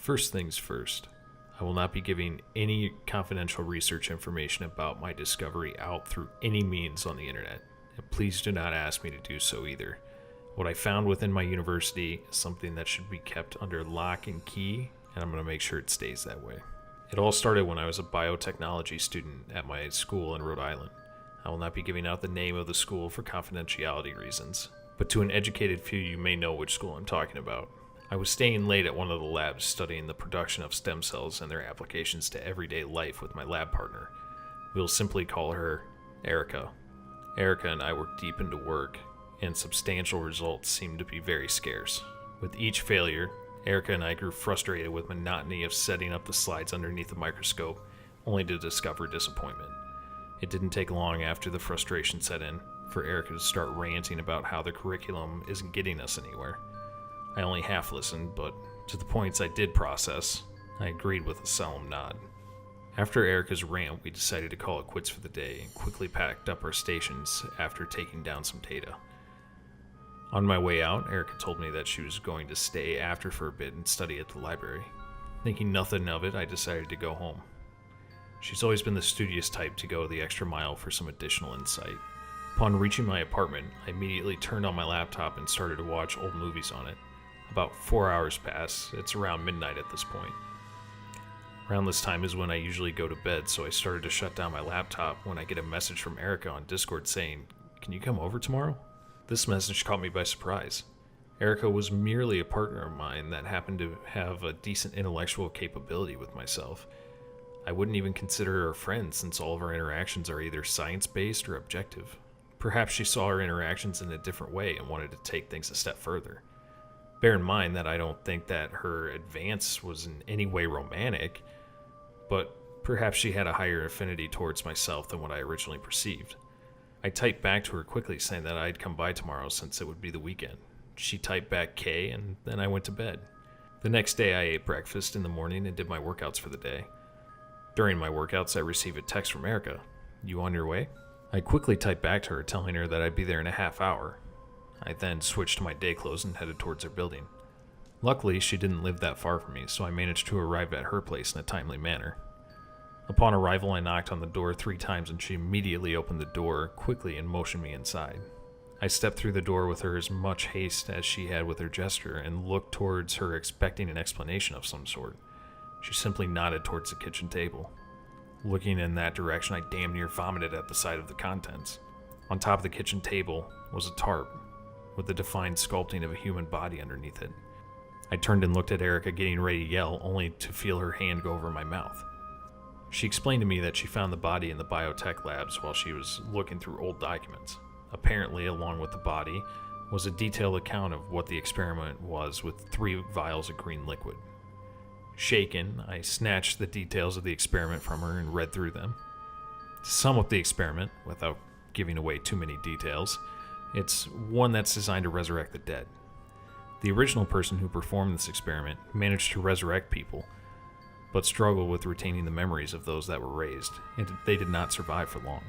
First things first, I will not be giving any confidential research information about my discovery out through any means on the internet, and please do not ask me to do so either. What I found within my university is something that should be kept under lock and key, and I'm going to make sure it stays that way. It all started when I was a biotechnology student at my school in Rhode Island. I will not be giving out the name of the school for confidentiality reasons, but to an educated few you may know which school I'm talking about. I was staying late at one of the labs studying the production of stem cells and their applications to everyday life with my lab partner. We'll simply call her Erica. Erica and I were deep into work, and substantial results seemed to be very scarce. With each failure, Erica and I grew frustrated with monotony of setting up the slides underneath the microscope, only to discover disappointment. It didn't take long after the frustration set in for Erica to start ranting about how the curriculum isn't getting us anywhere. I only half listened, but to the points I did process, I agreed with a solemn nod. After Erica's rant, we decided to call it quits for the day and quickly packed up our stations after taking down some data. On my way out, Erica told me that she was going to stay after for a bit and study at the library. Thinking nothing of it, I decided to go home. She's always been the studious type to go the extra mile for some additional insight. Upon reaching my apartment, I immediately turned on my laptop and started to watch old movies on it. About 4 hours pass. It's around midnight at this point. Around this time is when I usually go to bed, so I started to shut down my laptop when I get a message from Erica on Discord saying, "Can you come over tomorrow?" This message caught me by surprise. Erica was merely a partner of mine that happened to have a decent intellectual capability with myself. I wouldn't even consider her a friend since all of our interactions are either science-based or objective. Perhaps she saw our interactions in a different way and wanted to take things a step further. Bear in mind that I don't think that her advance was in any way romantic, but perhaps she had a higher affinity towards myself than what I originally perceived. I typed back to her quickly saying that I'd come by tomorrow since it would be the weekend. She typed back K, and then I went to bed. The next day I ate breakfast in the morning and did my workouts for the day. During my workouts I received a text from Erica. "You on your way?" I quickly typed back to her telling her that I'd be there in a half hour. I then switched to my day clothes and headed towards her building. Luckily, she didn't live that far from me, so I managed to arrive at her place in a timely manner. Upon arrival, I knocked on the door 3 times and she immediately opened the door quickly and motioned me inside. I stepped through the door with her as much haste as she had with her gesture and looked towards her expecting an explanation of some sort. She simply nodded towards the kitchen table. Looking in that direction, I damn near vomited at the sight of the contents. On top of the kitchen table was a tarp, with the defined sculpting of a human body underneath it. I turned and looked at Erica getting ready to yell, only to feel her hand go over my mouth. She explained to me that she found the body in the biotech labs while she was looking through old documents. Apparently, along with the body, was a detailed account of what the experiment was with 3 vials of green liquid. Shaken, I snatched the details of the experiment from her and read through them. To sum up the experiment, without giving away too many details, it's one that's designed to resurrect the dead. The original person who performed this experiment managed to resurrect people, but struggled with retaining the memories of those that were raised, and they did not survive for long.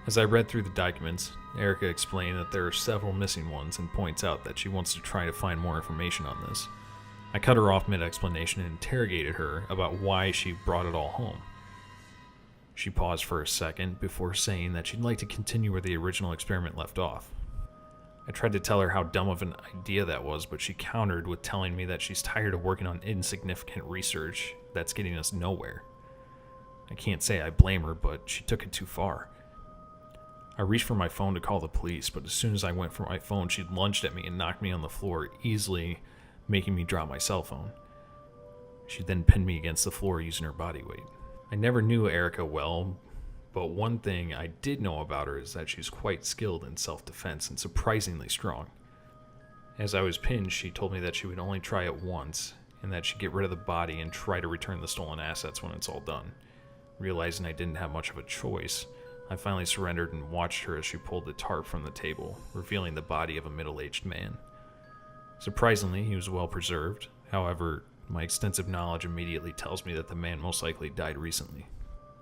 As I read through the documents, Erica explained that there are several missing ones and points out that she wants to try to find more information on this. I cut her off mid-explanation and interrogated her about why she brought it all home. She paused for a second before saying that she'd like to continue where the original experiment left off. I tried to tell her how dumb of an idea that was, but she countered with telling me that she's tired of working on insignificant research that's getting us nowhere. I can't say I blame her, but she took it too far. I reached for my phone to call the police, but as soon as I went for my phone, she lunged at me and knocked me on the floor, easily making me drop my cell phone. She then pinned me against the floor using her body weight. I never knew Erica well, but one thing I did know about her is that she's quite skilled in self-defense and surprisingly strong. As I was pinned, she told me that she would only try it once, and that she'd get rid of the body and try to return the stolen assets when it's all done. Realizing I didn't have much of a choice, I finally surrendered and watched her as she pulled the tarp from the table, revealing the body of a middle-aged man. Surprisingly, he was well preserved. However, my extensive knowledge immediately tells me that the man most likely died recently.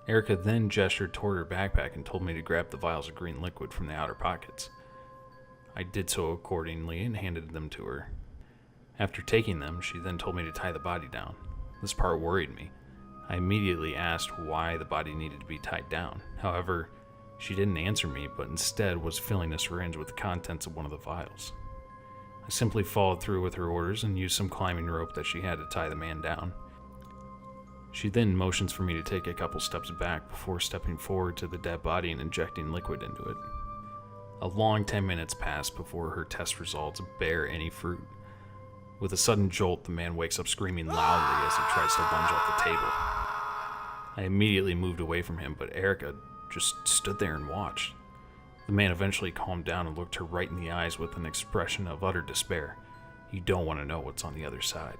Erica then gestured toward her backpack and told me to grab the vials of green liquid from the outer pockets. I did so accordingly and handed them to her. After taking them, she then told me to tie the body down. This part worried me. I immediately asked why the body needed to be tied down. However, she didn't answer me, but instead was filling a syringe with the contents of one of the vials. I simply followed through with her orders and used some climbing rope that she had to tie the man down. She then motions for me to take a couple steps back before stepping forward to the dead body and injecting liquid into it. A long 10 minutes pass before her test results bear any fruit. With a sudden jolt, the man wakes up screaming loudly as he tries to lunge off the table. I immediately moved away from him, but Erica just stood there and watched. The man eventually calmed down and looked her right in the eyes with an expression of utter despair. "You don't want to know what's on the other side,"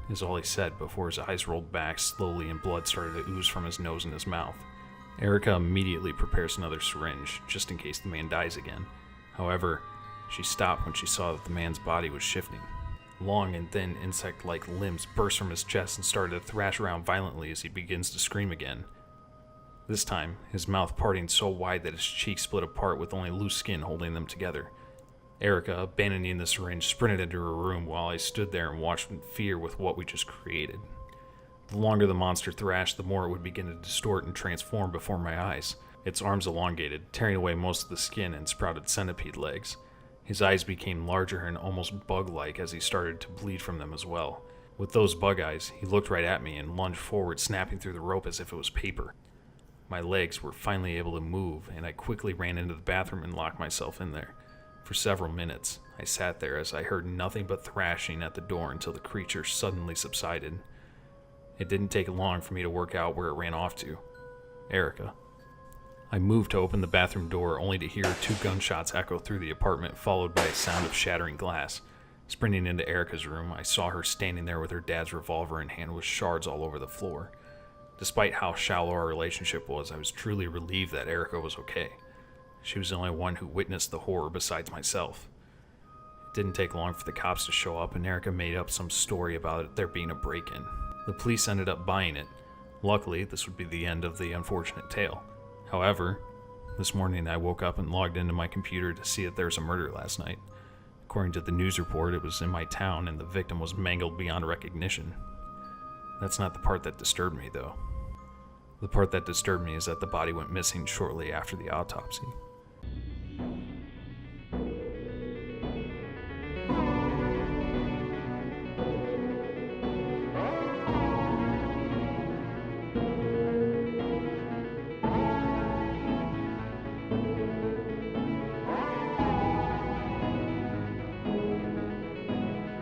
is all he said before his eyes rolled back slowly and blood started to ooze from his nose and his mouth. Erica immediately prepares another syringe, just in case the man dies again. However, she stopped when she saw that the man's body was shifting. Long and thin insect-like limbs burst from his chest and started to thrash around violently as he begins to scream again. This time, his mouth parting so wide that his cheeks split apart with only loose skin holding them together. Erica, abandoning the syringe, sprinted into her room while I stood there and watched in fear with what we just created. The longer the monster thrashed, the more it would begin to distort and transform before my eyes. Its arms elongated, tearing away most of the skin and sprouted centipede legs. His eyes became larger and almost bug-like as he started to bleed from them as well. With those bug eyes, he looked right at me and lunged forward, snapping through the rope as if it was paper. My legs were finally able to move, and I quickly ran into the bathroom and locked myself in there. For several minutes, I sat there as I heard nothing but thrashing at the door until the creature suddenly subsided. It didn't take long for me to work out where it ran off to. Erica. I moved to open the bathroom door only to hear 2 gunshots echo through the apartment, followed by a sound of shattering glass. Sprinting into Erica's room, I saw her standing there with her dad's revolver in hand with shards all over the floor. Despite how shallow our relationship was, I was truly relieved that Erica was okay. She was the only one who witnessed the horror besides myself. It didn't take long for the cops to show up, and Erica made up some story about it there being a break-in. The police ended up buying it. Luckily, this would be the end of the unfortunate tale. However, this morning I woke up and logged into my computer to see that there was a murder last night. According to the news report, it was in my town and the victim was mangled beyond recognition. That's not the part that disturbed me, though. The part that disturbed me is that the body went missing shortly after the autopsy.